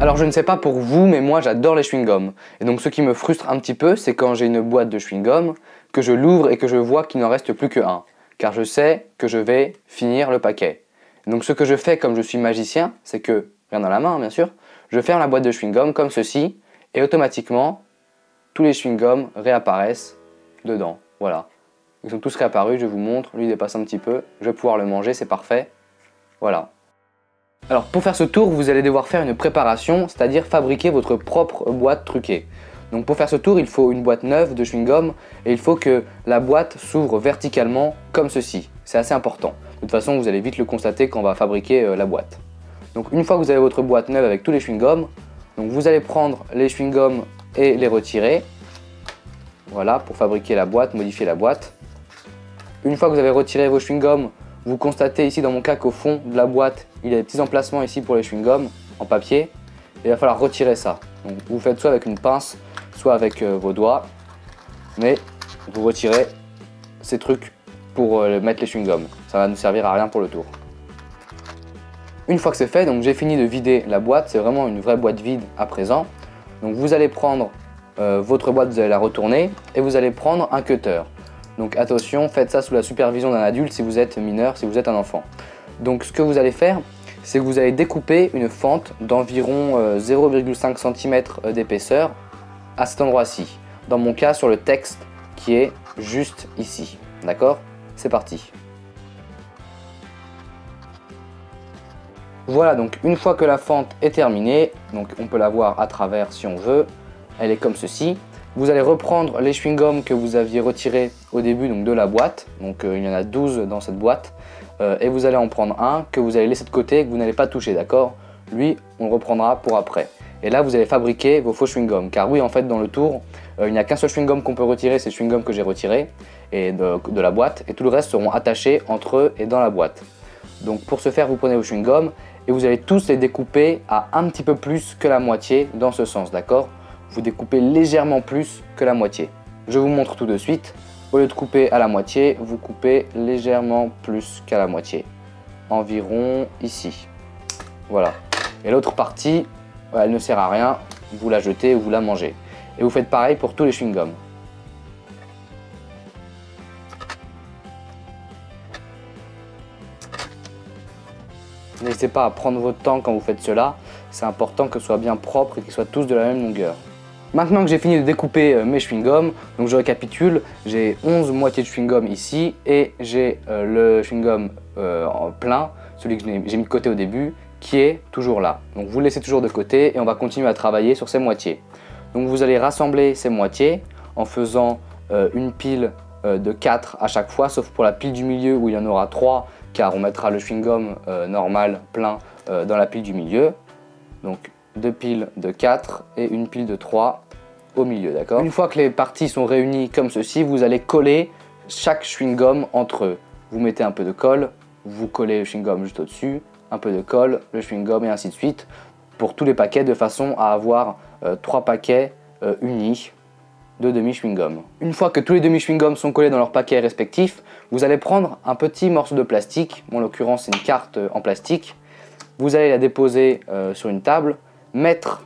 Alors je ne sais pas pour vous, mais moi j'adore les chewing-gums. Et donc ce qui me frustre un petit peu, c'est quand j'ai une boîte de chewing-gum, que je l'ouvre et que je vois qu'il n'en reste plus que un. Car je sais que je vais finir le paquet. Et donc ce que je fais comme je suis magicien, c'est que, rien dans la main bien sûr, je ferme la boîte de chewing-gum comme ceci, et automatiquement, tous les chewing-gums réapparaissent dedans. Voilà. Ils sont tous réapparus, je vous montre, lui il dépasse un petit peu, je vais pouvoir le manger, c'est parfait. Voilà. Alors pour faire ce tour, vous allez devoir faire une préparation, c'est-à-dire fabriquer votre propre boîte truquée. Donc pour faire ce tour, il faut une boîte neuve de chewing-gum et il faut que la boîte s'ouvre verticalement comme ceci. C'est assez important. De toute façon, vous allez vite le constater quand on va fabriquer la boîte. Donc une fois que vous avez votre boîte neuve avec tous les chewing-gums, donc vous allez prendre les chewing-gums et les retirer. Voilà, pour fabriquer la boîte, modifier la boîte. Une fois que vous avez retiré vos chewing-gums, vous constatez ici dans mon cas qu'au fond de la boîte, il y a des petits emplacements ici pour les chewing-gums en papier. Et il va falloir retirer ça. Donc vous faites soit avec une pince, soit avec vos doigts. Mais vous retirez ces trucs pour mettre les chewing-gums. Ça va ne servir à rien pour le tour. Une fois que c'est fait, donc j'ai fini de vider la boîte. C'est vraiment une vraie boîte vide à présent. Donc vous allez prendre votre boîte, vous allez la retourner et vous allez prendre un cutter. Donc attention, faites ça sous la supervision d'un adulte si vous êtes mineur, si vous êtes un enfant. Donc ce que vous allez faire, c'est que vous allez découper une fente d'environ 0,5 cm d'épaisseur à cet endroit-ci. Dans mon cas, sur le texte qui est juste ici. D'accord? C'est parti. Voilà, donc une fois que la fente est terminée, donc on peut la voir à travers si on veut, elle est comme ceci. Vous allez reprendre les chewing-gums que vous aviez retirés au début donc de la boîte, donc il y en a 12 dans cette boîte, et vous allez en prendre un que vous allez laisser de côté et que vous n'allez pas toucher, d'accord? Lui, on le reprendra pour après. Et là, vous allez fabriquer vos faux chewing-gums, car oui, en fait, dans le tour, il n'y a qu'un seul chewing-gum qu'on peut retirer, c'est le chewing-gum que j'ai retiré et de la boîte, et tout le reste seront attachés entre eux et dans la boîte. Donc pour ce faire, vous prenez vos chewing-gums et vous allez tous les découper à un petit peu plus que la moitié dans ce sens, d'accord? Vous découpez légèrement plus que la moitié. Je vous montre tout de suite. Au lieu de couper à la moitié, vous coupez légèrement plus qu'à la moitié. Environ ici. Voilà. Et l'autre partie, elle ne sert à rien. Vous la jetez ou vous la mangez. Et vous faites pareil pour tous les chewing-gums. N'hésitez pas à prendre votre temps quand vous faites cela. C'est important que ce soit bien propre et qu'ils soient tous de la même longueur. Maintenant que j'ai fini de découper mes chewing-gums, donc je récapitule, j'ai 11 moitiés de chewing-gum ici et j'ai le chewing-gum en plein, celui que j'ai mis de côté au début, qui est toujours là. Donc vous le laissez toujours de côté et on va continuer à travailler sur ces moitiés. Donc vous allez rassembler ces moitiés en faisant une pile de 4 à chaque fois, sauf pour la pile du milieu où il y en aura 3, car on mettra le chewing-gum normal, plein, dans la pile du milieu. Donc 2 piles de 4 et une pile de 3 au milieu, d'accord? Une fois que les parties sont réunies comme ceci, vous allez coller chaque chewing-gum entre eux. Vous mettez un peu de colle, vous collez le chewing-gum juste au-dessus, un peu de colle, le chewing-gum et ainsi de suite, pour tous les paquets de façon à avoir 3 paquets unis de demi-chewing-gum. Une fois que tous les demi-chewing-gums sont collés dans leurs paquets respectifs, vous allez prendre un petit morceau de plastique, en l'occurrence c'est une carte en plastique, vous allez la déposer sur une table, mettre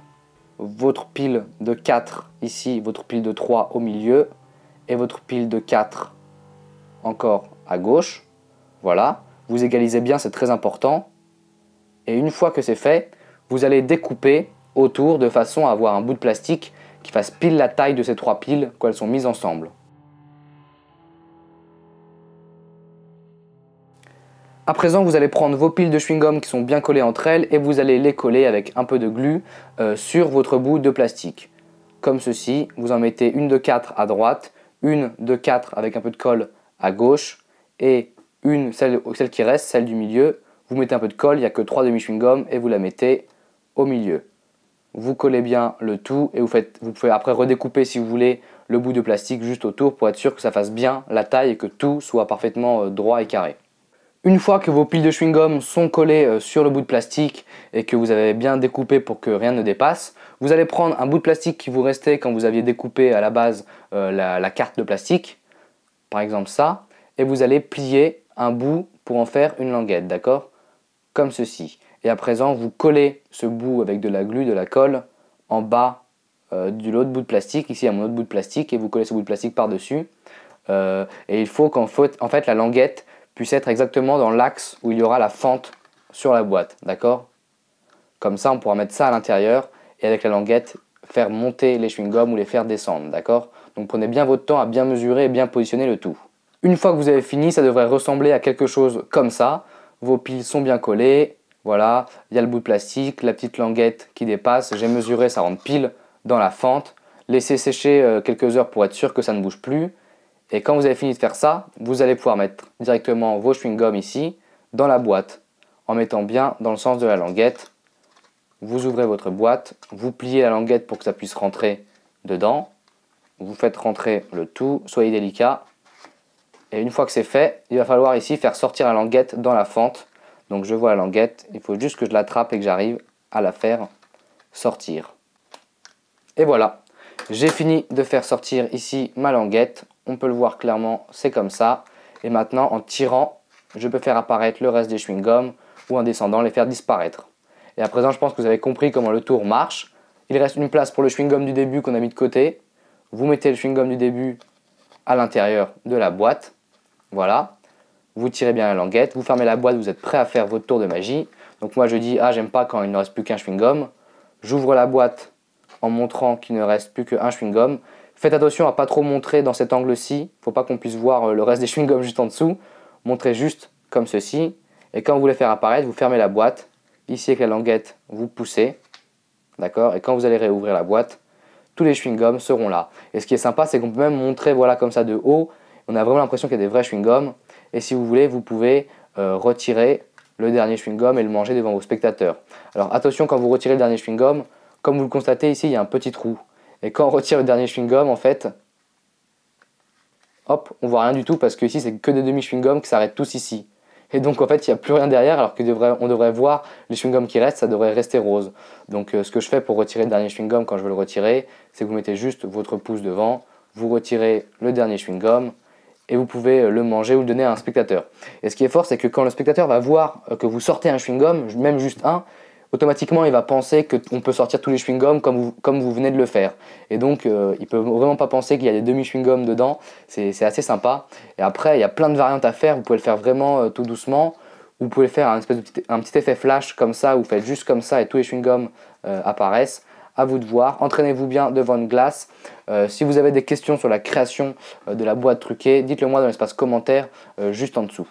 votre pile de 4 ici, votre pile de 3 au milieu et votre pile de 4 encore à gauche. Voilà, vous égalisez bien, c'est très important. Et une fois que c'est fait, vous allez découper autour de façon à avoir un bout de plastique qui fasse pile la taille de ces 3 piles quand elles sont mises ensemble. À présent, vous allez prendre vos piles de chewing-gum qui sont bien collées entre elles et vous allez les coller avec un peu de glu sur votre bout de plastique. Comme ceci, vous en mettez une de 4 à droite, une de 4 avec un peu de colle à gauche et celle qui reste, celle du milieu, vous mettez un peu de colle, il n'y a que 3 demi-chewing-gum et vous la mettez au milieu. Vous collez bien le tout et vous pouvez après redécouper si vous voulez le bout de plastique juste autour pour être sûr que ça fasse bien la taille et que tout soit parfaitement droit et carré. Une fois que vos piles de chewing-gum sont collées sur le bout de plastique et que vous avez bien découpé pour que rien ne dépasse, vous allez prendre un bout de plastique qui vous restait quand vous aviez découpé à la base la carte de plastique, par exemple ça, et vous allez plier un bout pour en faire une languette, d'accord? Comme ceci. Et à présent, vous collez ce bout avec de la glu, de la colle, en bas de l'autre bout de plastique. Ici, il y a mon autre bout de plastique et vous collez ce bout de plastique par-dessus. Et il faut qu'en fait, la languette puisse être exactement dans l'axe où il y aura la fente sur la boîte. D'accord? Comme ça, on pourra mettre ça à l'intérieur et avec la languette, faire monter les chewing-gums ou les faire descendre. D'accord? Donc prenez bien votre temps à bien mesurer et bien positionner le tout. Une fois que vous avez fini, ça devrait ressembler à quelque chose comme ça. Vos piles sont bien collées. Voilà, il y a le bout de plastique, la petite languette qui dépasse. J'ai mesuré, ça rentre pile dans la fente. Laissez sécher quelques heures pour être sûr que ça ne bouge plus. Et quand vous avez fini de faire ça, vous allez pouvoir mettre directement vos chewing-gums ici, dans la boîte, en mettant bien dans le sens de la languette. Vous ouvrez votre boîte, vous pliez la languette pour que ça puisse rentrer dedans. Vous faites rentrer le tout, soyez délicat. Et une fois que c'est fait, il va falloir ici faire sortir la languette dans la fente. Donc je vois la languette, il faut juste que je l'attrape et que j'arrive à la faire sortir. Et voilà, j'ai fini de faire sortir ici ma languette. On peut le voir clairement, c'est comme ça. Et maintenant, en tirant, je peux faire apparaître le reste des chewing-gums ou en descendant, les faire disparaître. Et à présent, je pense que vous avez compris comment le tour marche. Il reste une place pour le chewing-gum du début qu'on a mis de côté. Vous mettez le chewing-gum du début à l'intérieur de la boîte. Voilà. Vous tirez bien la languette, vous fermez la boîte, vous êtes prêt à faire votre tour de magie. Donc moi je dis, ah j'aime pas quand il ne reste plus qu'un chewing-gum. J'ouvre la boîte en montrant qu'il ne reste plus qu'un chewing-gum. Faites attention à ne pas trop montrer dans cet angle-ci. Il ne faut pas qu'on puisse voir le reste des chewing-gums juste en dessous. Montrez juste comme ceci. Et quand vous voulez faire apparaître, vous fermez la boîte. Ici avec la languette, vous poussez. D'accord? Et quand vous allez réouvrir la boîte, tous les chewing-gums seront là. Et ce qui est sympa, c'est qu'on peut même montrer voilà, comme ça de haut. On a vraiment l'impression qu'il y a des vrais chewing-gums. Et si vous voulez, vous pouvez retirer le dernier chewing-gum et le manger devant vos spectateurs. Alors attention, quand vous retirez le dernier chewing-gum, comme vous le constatez ici, il y a un petit trou. Et quand on retire le dernier chewing-gum, en fait, hop, on voit rien du tout parce que ici, c'est que des demi-chewing-gums qui s'arrêtent tous ici. Et donc en fait, il n'y a plus rien derrière alors qu'on devrait voir les chewing-gums qui restent, ça devrait rester rose. Donc ce que je fais pour retirer le dernier chewing-gum quand je veux le retirer, c'est que vous mettez juste votre pouce devant, vous retirez le dernier chewing-gum, et vous pouvez le manger ou le donner à un spectateur. Et ce qui est fort, c'est que quand le spectateur va voir que vous sortez un chewing-gum, même juste un, automatiquement il va penser qu'on peut sortir tous les chewing-gums comme vous venez de le faire. Et donc il ne peut vraiment pas penser qu'il y a des demi-chewing-gums dedans, c'est assez sympa. Et après il y a plein de variantes à faire, vous pouvez le faire vraiment tout doucement, vous pouvez faire un petit effet flash comme ça, vous faites juste comme ça et tous les chewing-gums apparaissent. À vous de voir, entraînez-vous bien devant une glace. Si vous avez des questions sur la création de la boîte truquée, dites-le moi dans l'espace commentaire juste en dessous.